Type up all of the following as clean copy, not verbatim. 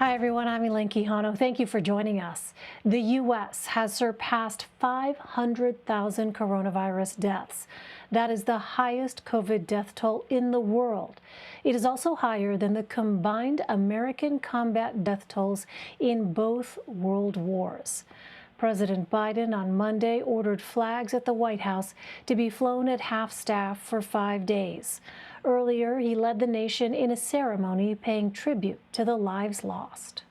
Hi, everyone. I'm Elaine Quijano. Thank you for joining us. The U.S. has surpassed 500,000 coronavirus deaths. That is the highest COVID death toll in the world. It is also higher than the combined American combat death tolls in both world wars. President Biden on Monday ordered flags at the White House to be flown at half-staff for 5 days. Earlier, he led the nation in a ceremony paying tribute to the lives lost.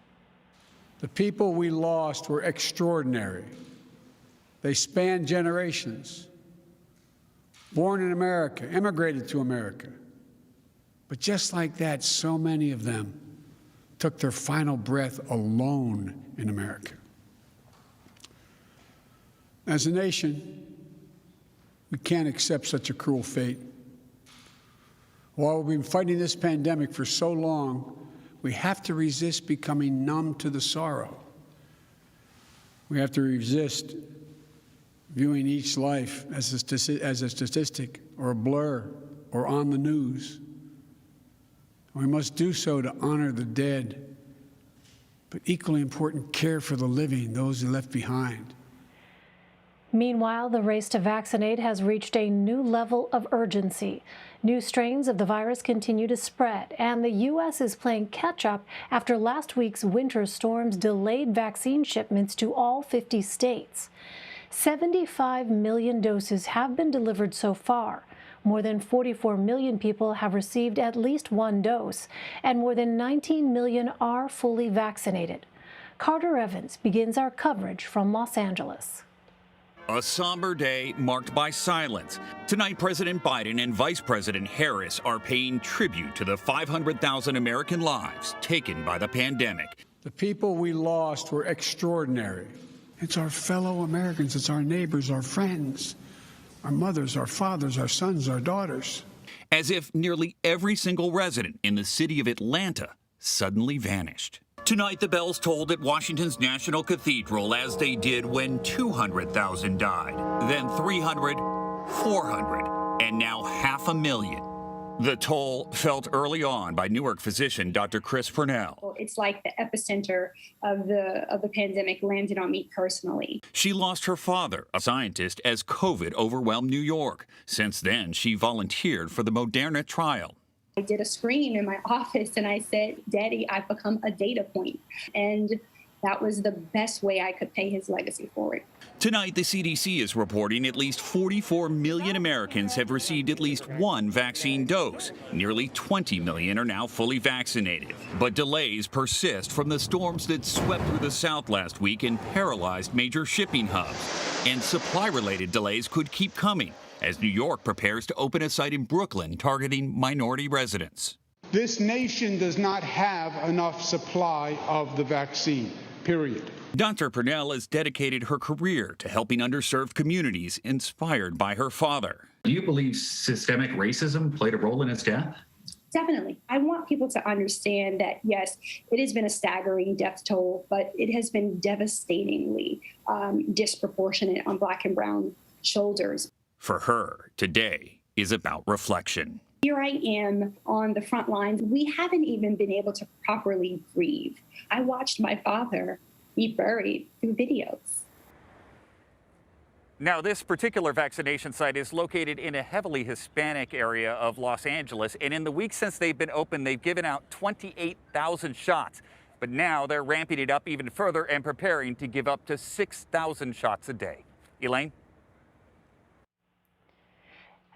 The people we lost were extraordinary. They spanned generations. Born in America, immigrated to America. But just like that, so many of them took their final breath alone in America. As a nation, we can't accept such a cruel fate. While we've been fighting this pandemic for so long, we have to resist becoming numb to the sorrow. We have to resist viewing each life as a statistic or a blur or on the news. We must do so to honor the dead, but equally important, care for the living, those who left behind. Meanwhile, the race to vaccinate has reached a new level of urgency. New strains of the virus continue to spread, and the U.S. is playing catch-up after last week's winter storms delayed vaccine shipments to all 50 states. 75 million doses have been delivered so far. More than 44 million people have received at least one dose, and more than 19 million are fully vaccinated. Carter Evans begins our coverage from Los Angeles. A somber day marked by silence. Tonight, President Biden and Vice President Harris are paying tribute to the 500,000 American lives taken by the pandemic. The people we lost were extraordinary. It's our fellow Americans, it's our neighbors, our friends, our mothers, our fathers, our sons, our daughters. As if nearly every single resident in the city of Atlanta suddenly vanished. Tonight, the bells tolled at Washington's National Cathedral, as they did when 200,000 died, then 300, 400, and now 500,000. The toll felt early on by Newark physician Dr. Chris Purnell. It's like the epicenter of the pandemic landed on me personally. She lost her father, a scientist, as COVID overwhelmed New York. Since then, she volunteered for the Moderna trial. I did a screen in my office and I said, Daddy, I've become a data point. And that was the best way I could pay his legacy forward. Tonight, the CDC is reporting at least 44 million Americans have received at least one vaccine dose. Nearly 20 million are now fully vaccinated. But delays persist from the storms that swept through the South last week and paralyzed major shipping hubs. And supply-related delays could keep coming as New York prepares to open a site in Brooklyn targeting minority residents. This nation does not have enough supply of the vaccine, period. Dr. Purnell has dedicated her career to helping underserved communities, inspired by her father. Do you believe systemic racism played a role in his death? Definitely. I want people to understand that, yes, it has been a staggering death toll, but it has been devastatingly disproportionate on Black and brown shoulders. For her, today is about reflection. Here I am on the front lines. We haven't even been able to properly grieve. I watched my father be buried through videos. Now, this particular vaccination site is located in a heavily Hispanic area of Los Angeles. And in the weeks since they've been open, they've given out 28,000 shots. But now they're ramping it up even further and preparing to give up to 6,000 shots a day. Elaine?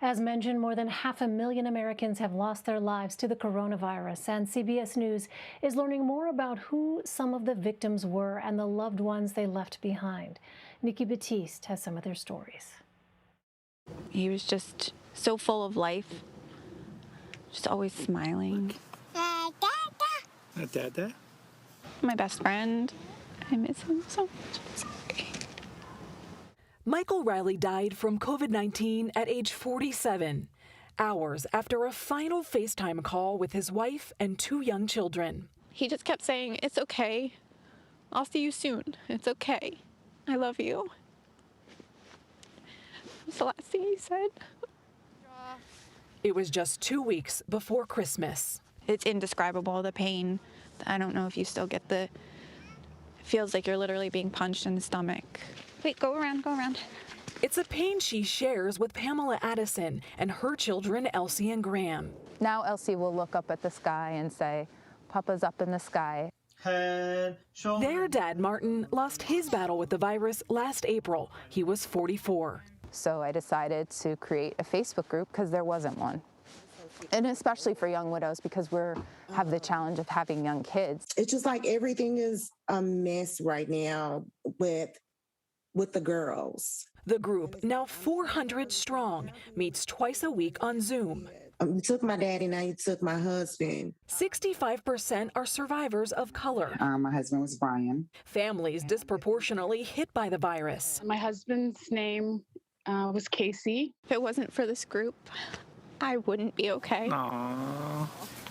As mentioned, more than 500,000 Americans have lost their lives to the coronavirus, and CBS News is learning more about who some of the victims were and the loved ones they left behind. Nikki Batiste has some of their stories. He was just so full of life, just always smiling. Dada. My best friend. I miss him so much. Michael Riley died from COVID-19 at age 47, hours after a final FaceTime call with his wife and 2 young children. He just kept saying, "It's okay. I'll see you soon. It's okay. I love you." That's the last thing he said. It was just 2 weeks before Christmas. It's indescribable, the pain I don't know if you still get it feels like you're literally being punched in the stomach. Wait, go around, go around. It's a pain she shares with Pamela Addison and her children, Elsie and Graham. Now Elsie will look up at the sky and say, Papa's up in the sky. Their dad, Martin, lost his battle with the virus last April. He was 44. So I decided to create a Facebook group because there wasn't one. And especially for young widows, because we have the challenge of having young kids. It's just like everything is a mess right now with the girls. The group, now 400 strong, meets twice a week on Zoom. You took my daddy, now you took my husband. 65% are survivors of color. My husband was Brian. Families disproportionately hit by the virus. My husband's name was Casey. If it wasn't for this group, I wouldn't be okay. Aww.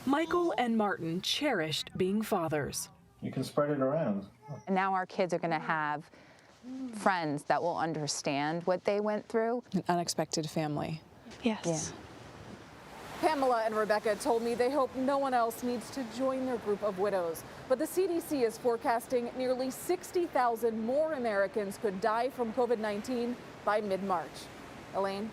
Michael and Martin cherished being fathers. You can spread it around. And now our kids are going to have friends that will understand what they went through. An unexpected family. Yes. Yeah. Pamela and Rebecca told me they hope no one else needs to join their group of widows. But the CDC is forecasting nearly 60,000 more Americans could die from COVID-19 by mid-March. Elaine?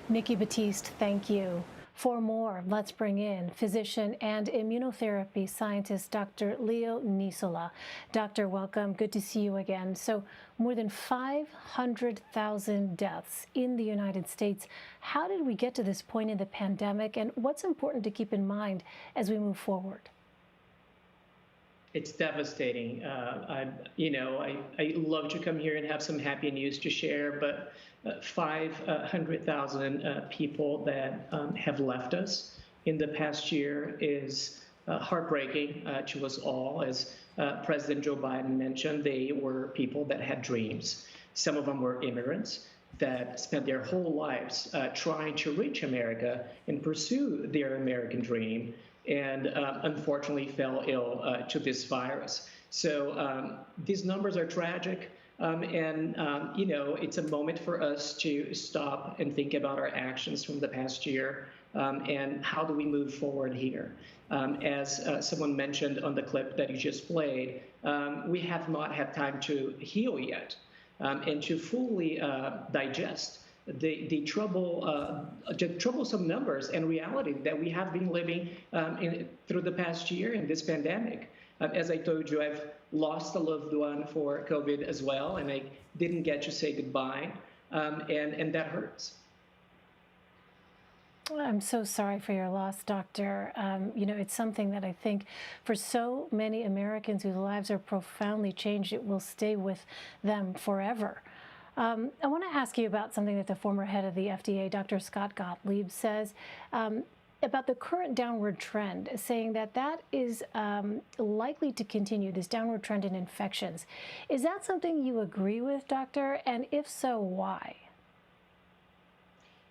Nikki Batiste, thank you. For more, let's bring in physician and immunotherapy scientist Dr. Leo Nisola. Doctor, welcome. Good to see you again. So more than 500,000 deaths in the United States. How did we get to this point in the pandemic, and what's important to keep in mind as we move forward? It's devastating. I love to come here and have some happy news to share, but 500,000 people that have left us in the past year is heartbreaking to us all. As President Joe Biden mentioned, they were people that had dreams. Some of them were immigrants that spent their whole lives trying to reach America and pursue their American dream, and unfortunately fell ill to this virus. So these numbers are tragic. It's a moment for us to stop and think about our actions from the past year and how do we move forward here. As someone mentioned on the clip that you just played, we have not had time to heal yet and to fully digest the troublesome numbers and reality that we have been living through the past year in this pandemic. As I told you, I've lost a loved one for COVID as well, and I didn't get to say goodbye, and that hurts. I'm so sorry for your loss, Doctor. It's something that I think for so many Americans whose lives are profoundly changed, it will stay with them forever. I want to ask you about something that the former head of the FDA, Dr. Scott Gottlieb, says about the current downward trend, saying that is likely to continue, this downward trend in infections. Is that something you agree with, Doctor? And if so, why?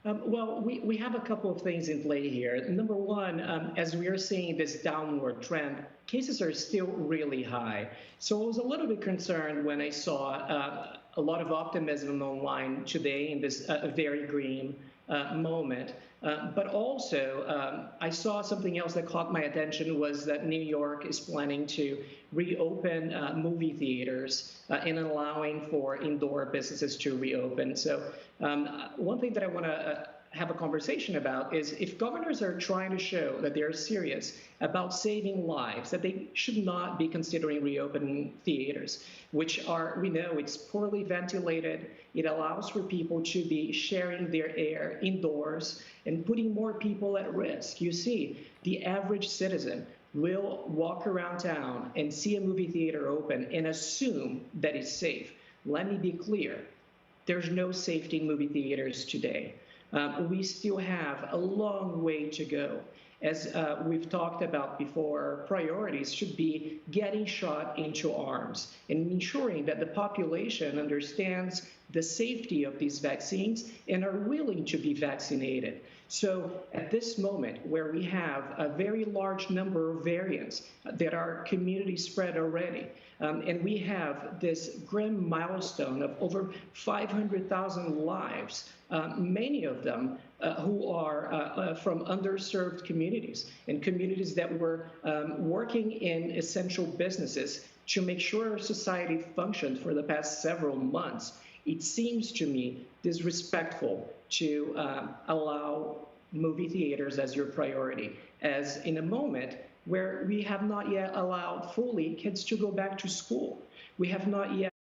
Well, we have a couple of things in play here. Number one, as we are seeing this downward trend, cases are still really high. So I was a little bit concerned when I saw a lot of optimism online today in this very green moment. But also, I saw something else that caught my attention was that New York is planning to reopen movie theaters and allowing for indoor businesses to reopen. So one thing that I want to have a conversation about is if governors are trying to show that they are serious about saving lives, that they should not be considering reopening theaters, which are, we know, it's poorly ventilated. It allows for people to be sharing their air indoors and putting more people at risk. You see, the average citizen will walk around town and see a movie theater open and assume that it's safe. Let me be clear. There's no safety in movie theaters today. We still have a long way to go. As we've talked about before, priorities should be getting shot into arms and ensuring that the population understands the safety of these vaccines and are willing to be vaccinated. So at this moment, where we have a very large number of variants that are community spread already, and we have this grim milestone of over 500,000 lives, many of them who are from underserved communities and communities that were working in essential businesses to make sure our society functioned for the past several months. It seems to me disrespectful to allow movie theaters as your priority, as in a moment where we have not yet allowed fully kids to go back to school. We have not yet